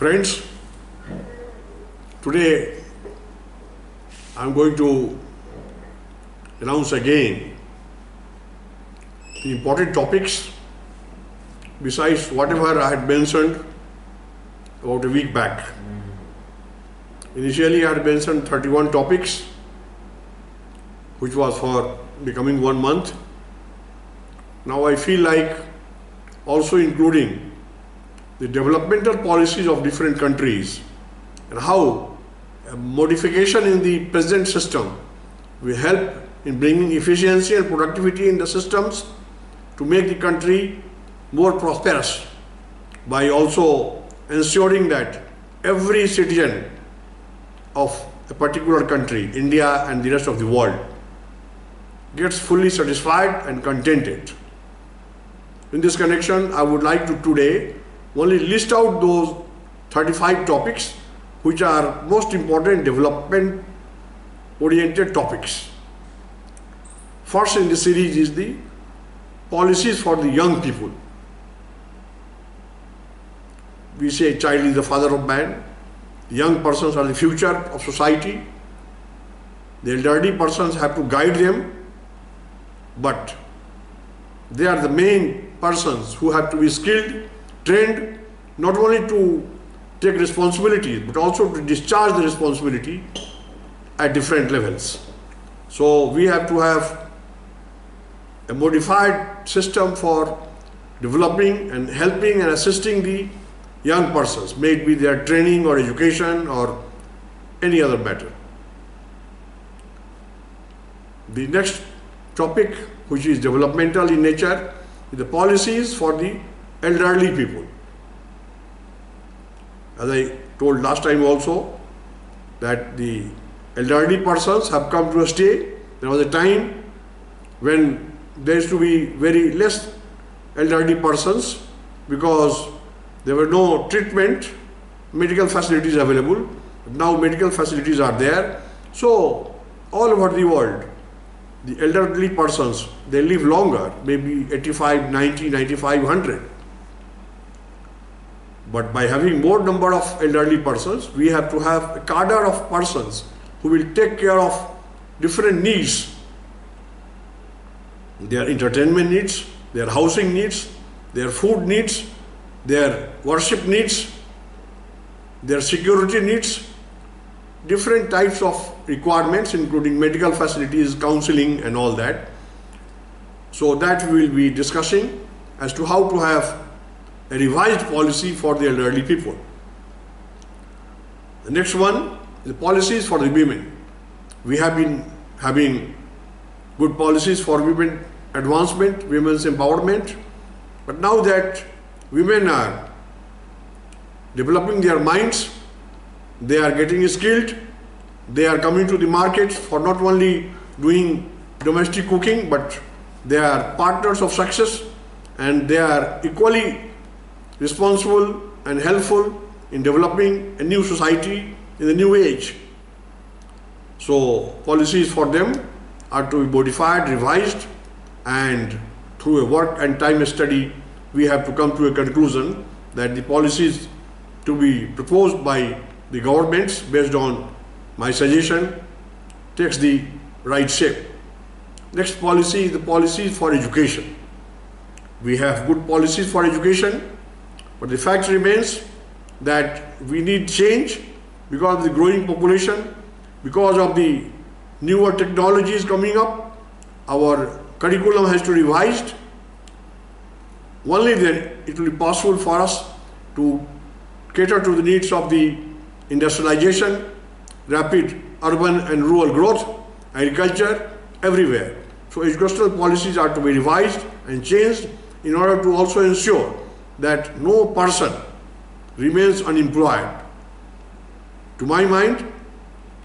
Friends, today I am going to announce again the important topics besides whatever I had mentioned about a week back. Initially I had mentioned 31 topics, which was for the coming 1 month. Now I feel like also including the developmental policies of different countries and how a modification in the present system will help in bringing efficiency and productivity in the systems to make the country more prosperous by also ensuring that every citizen of a particular country, India and the rest of the world, gets fully satisfied and contented. In this connection, I would like to today only list out those 35 topics which are most important development oriented topics. First in the series is the policies for the young people. We say a child is the father of man. Young persons are the future of society. The elderly persons have to guide them, but they are the main persons who have to be skilled, trained, not only to take responsibilities, but also to discharge the responsibility at different levels. So we have to have a modified system for developing and helping and assisting the young persons, may it be their training or education or any other matter. The next topic, which is developmental in nature, is the policies for the elderly people. As I told last time also, that the elderly persons have come to a stage. There was a time when there used to be very less elderly persons because there were no treatment, medical facilities available. Now medical facilities are there. So all over the world, the elderly persons, they live longer, maybe 85, 90, 95, 100. But by having more number of elderly persons, we have to have a cadre of persons who will take care of different needs. Their entertainment needs, their housing needs, their food needs, their worship needs, their security needs, different types of requirements, including medical facilities, counseling and all that. So that we will be discussing as to how to have a revised policy for the elderly people. The next one is the policies for the women. We have been having good policies for women advancement, women's empowerment, but now that women are developing their minds, they are getting skilled, they are coming to the market for not only doing domestic cooking, but they are partners of success and they are equally responsible and helpful in developing a new society in the new age. So policies for them are to be modified, revised, and through a work and time study, we have to come to a conclusion that the policies to be proposed by the governments based on my suggestion takes the right shape. Next policy is the policies for education. We have good policies for education, but the fact remains that we need change because of the growing population, because of the newer technologies coming up. Our curriculum has to be revised. Only then it will be possible for us to cater to the needs of the industrialization, rapid urban and rural growth, agriculture, everywhere. So educational policies are to be revised and changed in order to also ensure that no person remains unemployed. To my mind,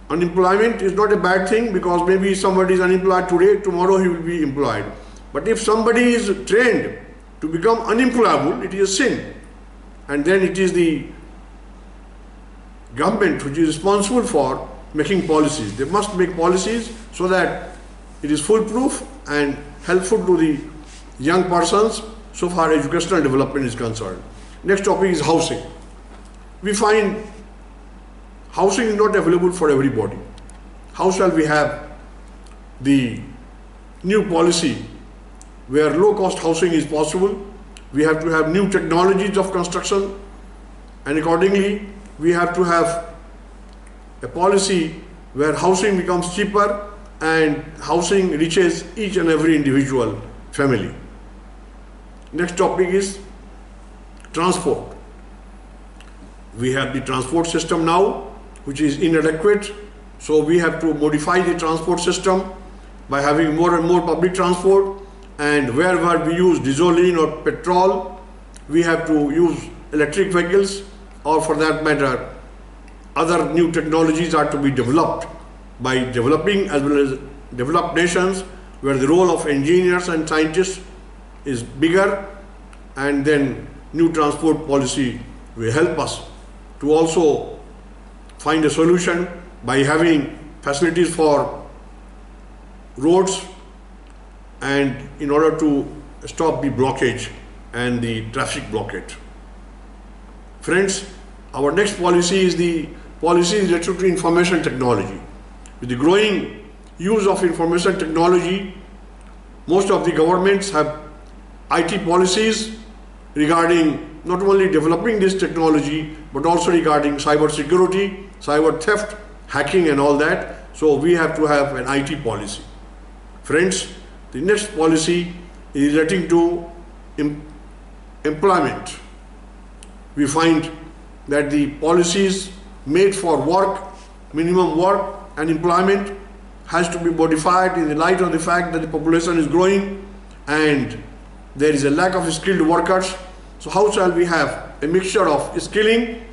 unemployment is not a bad thing because maybe somebody is unemployed today, tomorrow he will be employed. But if somebody is trained to become unemployable, it is a sin. And then it is the government which is responsible for making policies. They must make policies so that it is foolproof and helpful to the young persons so far educational development is concerned. Next topic is housing. we find housing is not available for everybody. How shall we have the new policy where low-cost housing is possible? We have to have new technologies of construction, and accordingly we have to have a policy where housing becomes cheaper and housing reaches each and every individual family. Next topic is transport. We have the transport system now which is inadequate, so we have to modify the transport system by having more and more public transport, and wherever we use gasoline or petrol, we have to use electric vehicles, or for that matter other new technologies are to be developed by developing as well as developed nations, where the role of engineers and scientists is bigger, and then new transport policy will help us to also find a solution by having facilities for roads and in order to stop the blockage and the traffic blockade. Friends, our next policy is the policy related to information technology. With the growing use of information technology, most of the governments have IT policies regarding not only developing this technology but also regarding cyber security, cyber theft, hacking and all that. So we have to have an IT policy. Friends, the next policy is relating to employment. We find that the policies made for work, minimum work and employment has to be modified in the light of the fact that the population is growing and there is a lack of skilled workers. So how shall we have a mixture of skilling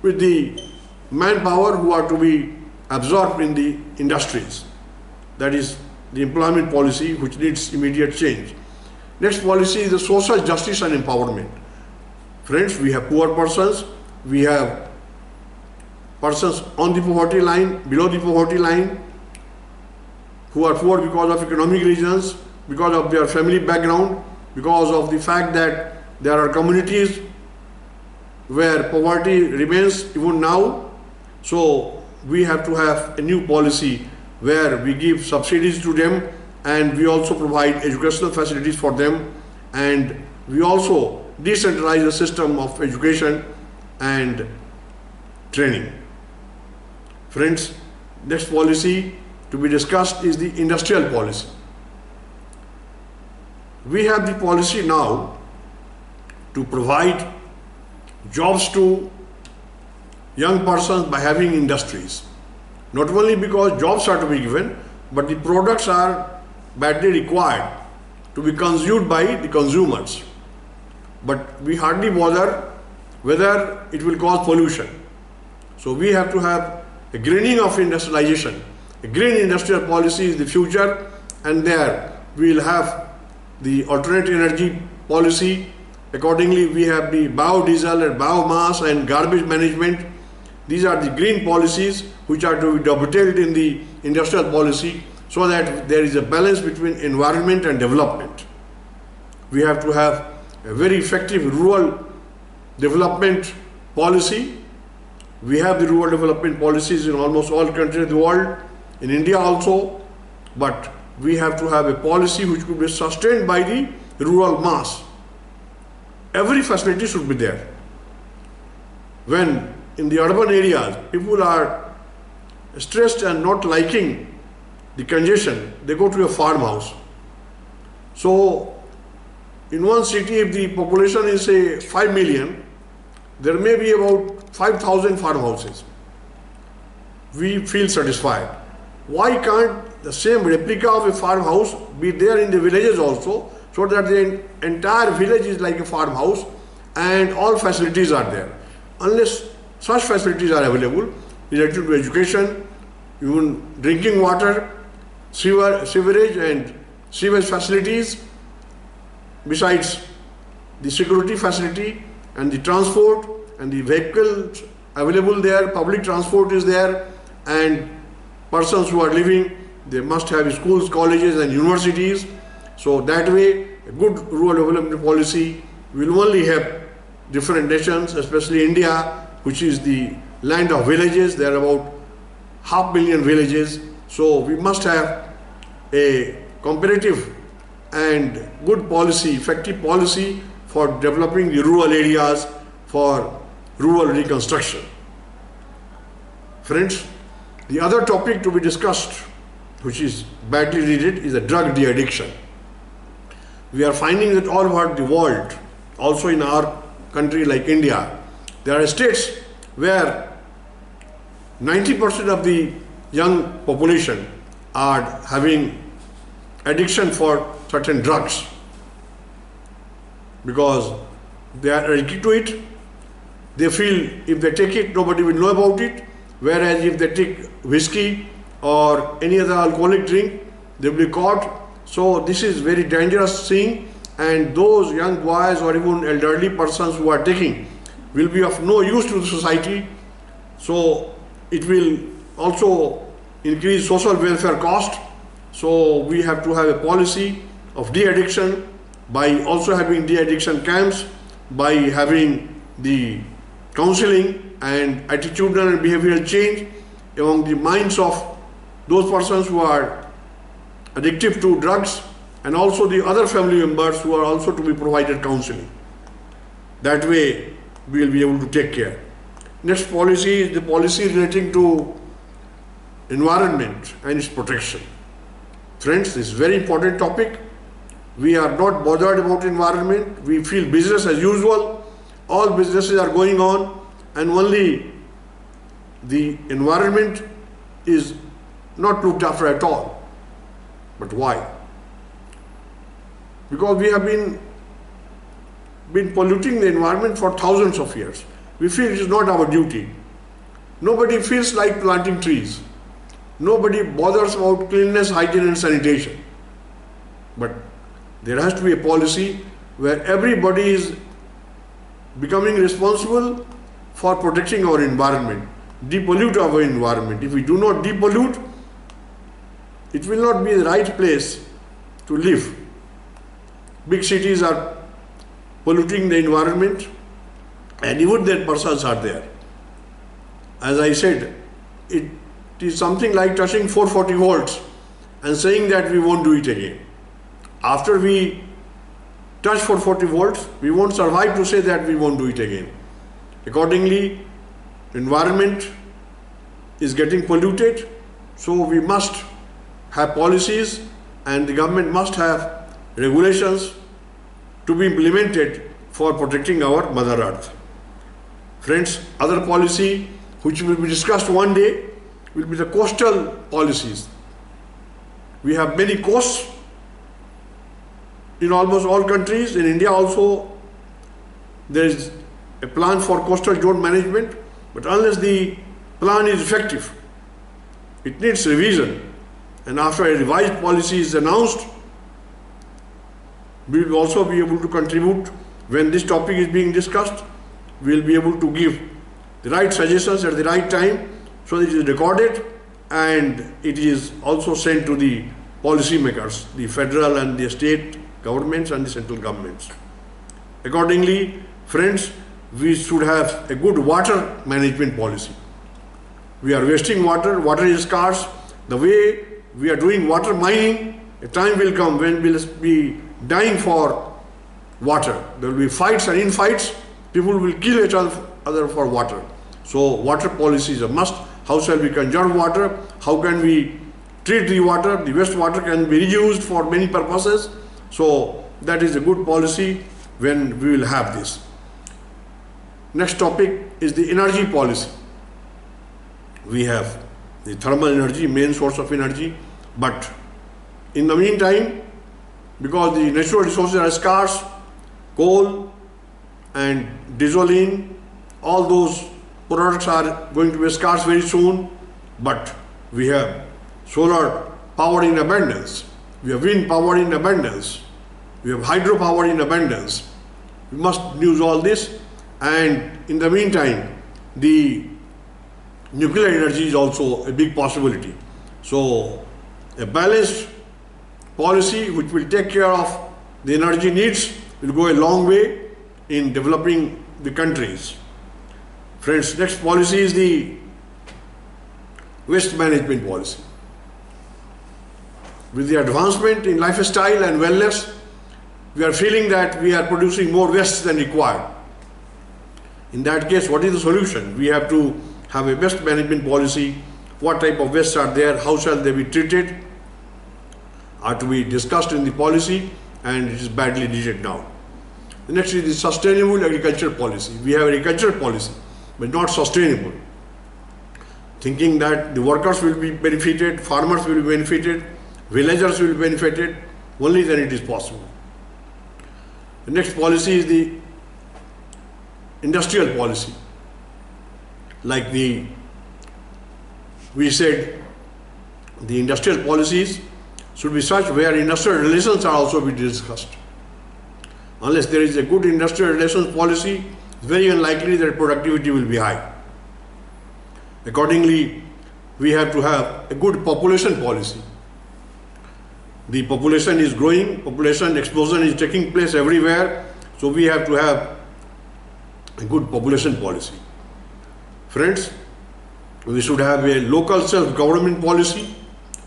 with the manpower who are to be absorbed in the industries? That is the employment policy which needs immediate change. Next policy is the social justice and empowerment. Friends, we have poor persons, we have persons on the poverty line, below the poverty line, who are poor because of economic reasons, because of their family background, because of the fact that there are communities where poverty remains even now. So we have to have a new policy where we give subsidies to them and we also provide educational facilities for them, and we also decentralize the system of education and training. Friends, next policy to be discussed is the industrial policy. We have the policy now to provide jobs to young persons by having industries. Not only because jobs are to be given, but the products are badly required to be consumed by the consumers. But we hardly bother whether it will cause pollution. So we have to have a greening of industrialization. A green industrial policy is the future, and there we will have the alternate energy policy. Accordingly, we have the biodiesel and biomass and garbage management. These are the green policies which are to be dovetailed in the industrial policy so that there is a balance between environment and development. We have to have a very effective rural development policy. We have the rural development policies in almost all countries of the world, in India also, but we have to have a policy which could be sustained by the rural mass. Every facility should be there. When in the urban areas people are stressed and not liking the congestion, they go to a farmhouse. So in one city, if the population is say 5 million, there may be about 5,000 farmhouses. We feel satisfied. Why can't the same replica of a farmhouse be there in the villages also, so that the entire village is like a farmhouse and all facilities are there? Unless such facilities are available related to education, even drinking water, sewerage and sewage facilities, besides the security facility and the transport and the vehicles available there, public transport is there, and persons who are living, they must have schools, colleges and universities. So that way a good rural development policy will only help different nations, especially India, which is the land of villages. There are about 500,000 villages. So we must have a comparative and good policy, effective policy for developing the rural areas for rural reconstruction. Friends, the other topic to be discussed, which is badly needed, is the drug de-addiction. We are finding that all over the world, also in our country like India, there are states where 90% of the young population are having addiction for certain drugs because they are addicted to it. They feel if they take it, nobody will know about it. Whereas if they take whiskey or any other alcoholic drink, they will be caught. So this is very dangerous thing, and those young boys or even elderly persons who are taking will be of no use to the society. So it will also increase social welfare cost. So we have to have a policy of de-addiction by also having de-addiction camps, by having the counseling and attitudinal and behavioral change among the minds of those persons who are addictive to drugs, and also the other family members who are also to be provided counseling. That way we will be able to take care. Next policy is the policy relating to environment and its protection. Friends, this is a very important topic. We are not bothered about environment. We feel business as usual. All businesses are going on, and only the environment is not looked after at all. But why? Because we have been polluting the environment for thousands of years. We feel it is not our duty. Nobody feels like planting trees. Nobody bothers about cleanliness, hygiene and sanitation. But there has to be a policy where everybody is becoming responsible for protecting our environment, depollute our environment. If we do not depollute, it will not be the right place to live. Big cities are polluting the environment, and even their persons are there. As I said, it is something like touching 440 volts and saying that we won't do it again. After we touch 440 volts, we won't survive to say that we won't do it again. Accordingly, environment is getting polluted, so we must have policies, and the government must have regulations to be implemented for protecting our Mother Earth. Friends, other policy which will be discussed one day will be the coastal policies. We have many coasts in almost all countries. In India also there is a plan for coastal zone management, but unless the plan is effective, it needs revision. And after a revised policy is announced, we will also be able to contribute. When this topic is being discussed, we will be able to give the right suggestions at the right time, so that it is recorded and it is also sent to the policy makers, the federal and the state governments and the central governments. Accordingly, friends, we should have a good water management policy. We are wasting water, water is scarce. The way we are doing water mining, a time will come when we will be dying for water. There will be fights, and in fights, people will kill each other for water. So water policy is a must. How shall we conserve water? How can we treat the water? The wastewater can be reused for many purposes. So that is a good policy when we will have this. Next topic is the energy policy. We have the thermal energy, main source of energy, but in the meantime, because the natural resources are scarce, coal and gasoline, all those products are going to be scarce very soon, but we have solar power in abundance, we have wind power in abundance, we have hydro power in abundance. We must use all this, and in the meantime, the nuclear energy is also a big possibility. So a balanced policy which will take care of the energy needs will go a long way in developing the countries. Friends, next policy is the waste management policy. With the advancement in lifestyle and wellness, we are feeling that we are producing more waste than required. In that case, what is the solution? We have to have a waste management policy. What type of wastes are there? How shall they be treated? Are to be discussed in the policy, and it is badly needed now. The next is the sustainable agriculture policy. We have agriculture policy, but not sustainable. Thinking that the workers will be benefited, farmers will be benefited, villagers will be benefited, only then it is possible. The next policy is the industrial policy. Like we said, the industrial policies should be such where industrial relations are also be discussed. Unless there is a good industrial relations policy, it's very unlikely that productivity will be high. Accordingly, we have to have a good population policy. The population is growing, population explosion is taking place everywhere, so we have to have a good population policy. Friends, we should have a local self-government policy,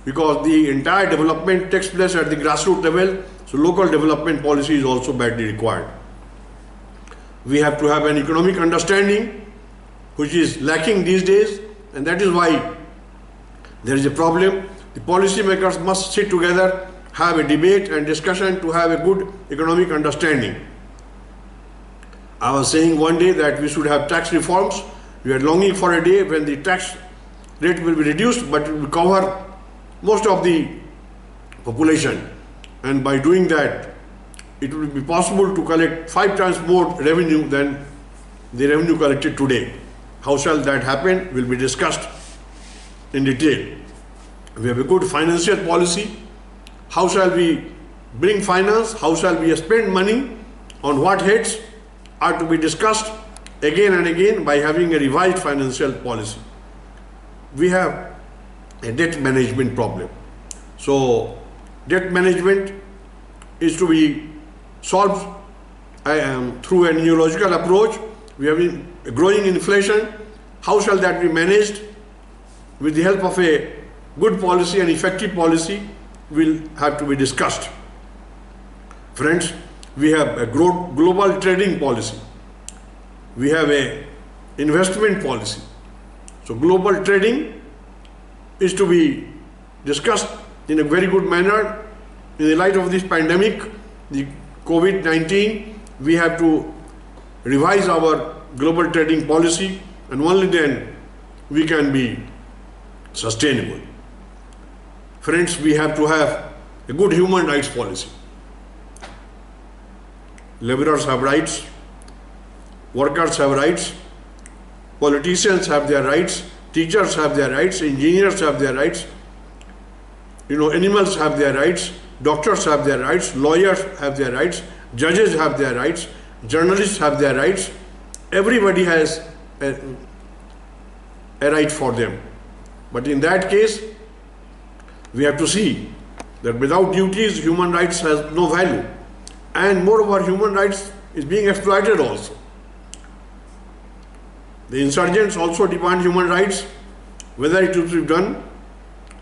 because the entire development takes place at the grassroots level, so local development policy is also badly required. We have to have an economic understanding, which is lacking these days, and that is why there is a problem. The policy makers must sit together, have a debate and discussion to have a good economic understanding. I was saying one day that we should have tax reforms. We are longing for a day when the tax rate will be reduced, but it will cover most of the population, and by doing that it will be possible to collect 5 times more revenue than the revenue collected today. How shall that happen will be discussed in detail. We have a good financial policy. How shall we bring finance? How shall we spend money? On what heads are to be discussed again and again by having a revised financial policy. We have a debt management problem. So debt management is to be solved through a neurological approach. We have been growing inflation. How shall that be managed? With the help of a good policy and effective policy will have to be discussed. Friends, we have a global trading policy. We have a investment policy. So global trading is to be discussed in a very good manner. In the light of this pandemic, the COVID-19, we have to revise our global trading policy, and only then we can be sustainable. Friends, we have to have a good human rights policy. Laborers have rights, workers have rights, politicians have their rights, teachers have their rights, engineers have their rights, animals have their rights, doctors have their rights, lawyers have their rights, judges have their rights, journalists have their rights. Everybody has a right for them. But in that case, we have to see that without duties, human rights has no value. And moreover, human rights is being exploited also. The insurgents also demand human rights. Whether it will be done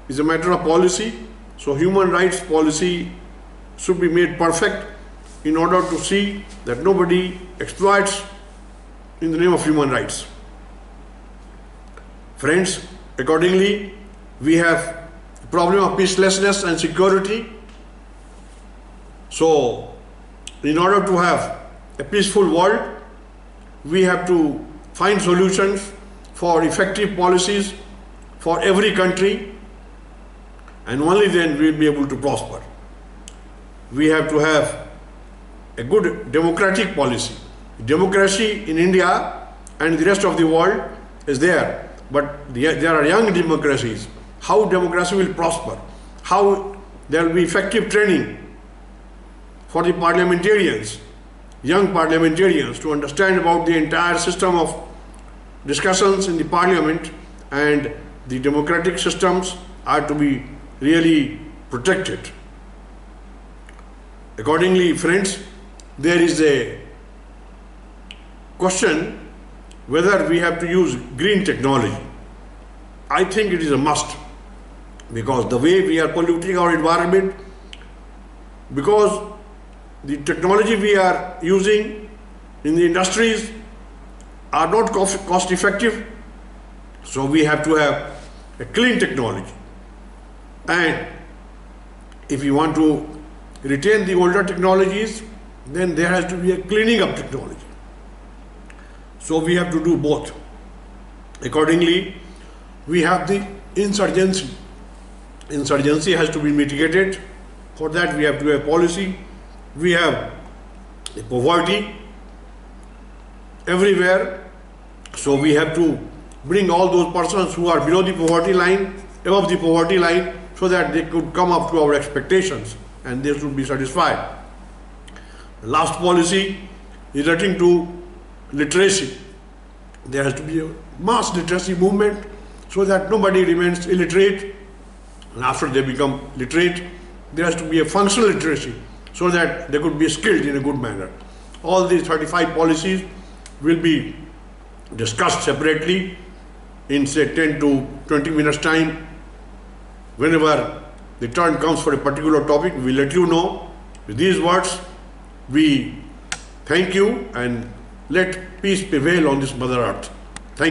is a matter of policy. So human rights policy should be made perfect in order to see that nobody exploits in the name of human rights. Friends, accordingly, we have the problem of peacelessness and security. So, in order to have a peaceful world, we have to find solutions for effective policies for every country, and only then we will be able to prosper. We have to have a good democratic policy. Democracy in India and the rest of the world is there, but there are young democracies. How democracy will prosper? How there will be effective training for the parliamentarians, young parliamentarians, to understand about the entire system of discussions in the parliament, and the democratic systems are to be really protected. Accordingly, friends, there is a question whether we have to use green technology. I think it is a must, because the way we are polluting our environment, because the technology we are using in the industries are not cost effective, so we have to have a clean technology. And if we want to retain the older technologies, then there has to be a cleaning up technology. So we have to do both. Accordingly, we have the insurgency. Insurgency has to be mitigated. For that, we have to have policy. We have the poverty everywhere. So we have to bring all those persons who are below the poverty line, above the poverty line, so that they could come up to our expectations and they should be satisfied. The last policy is relating to literacy. There has to be a mass literacy movement so that nobody remains illiterate, and after they become literate, there has to be a functional literacy so that they could be skilled in a good manner. All these 35 policies will be discussed separately in say 10 to 20 minutes time. Whenever the turn comes for a particular topic, we will let you know. With these words, we thank you and let peace prevail on this Mother Earth.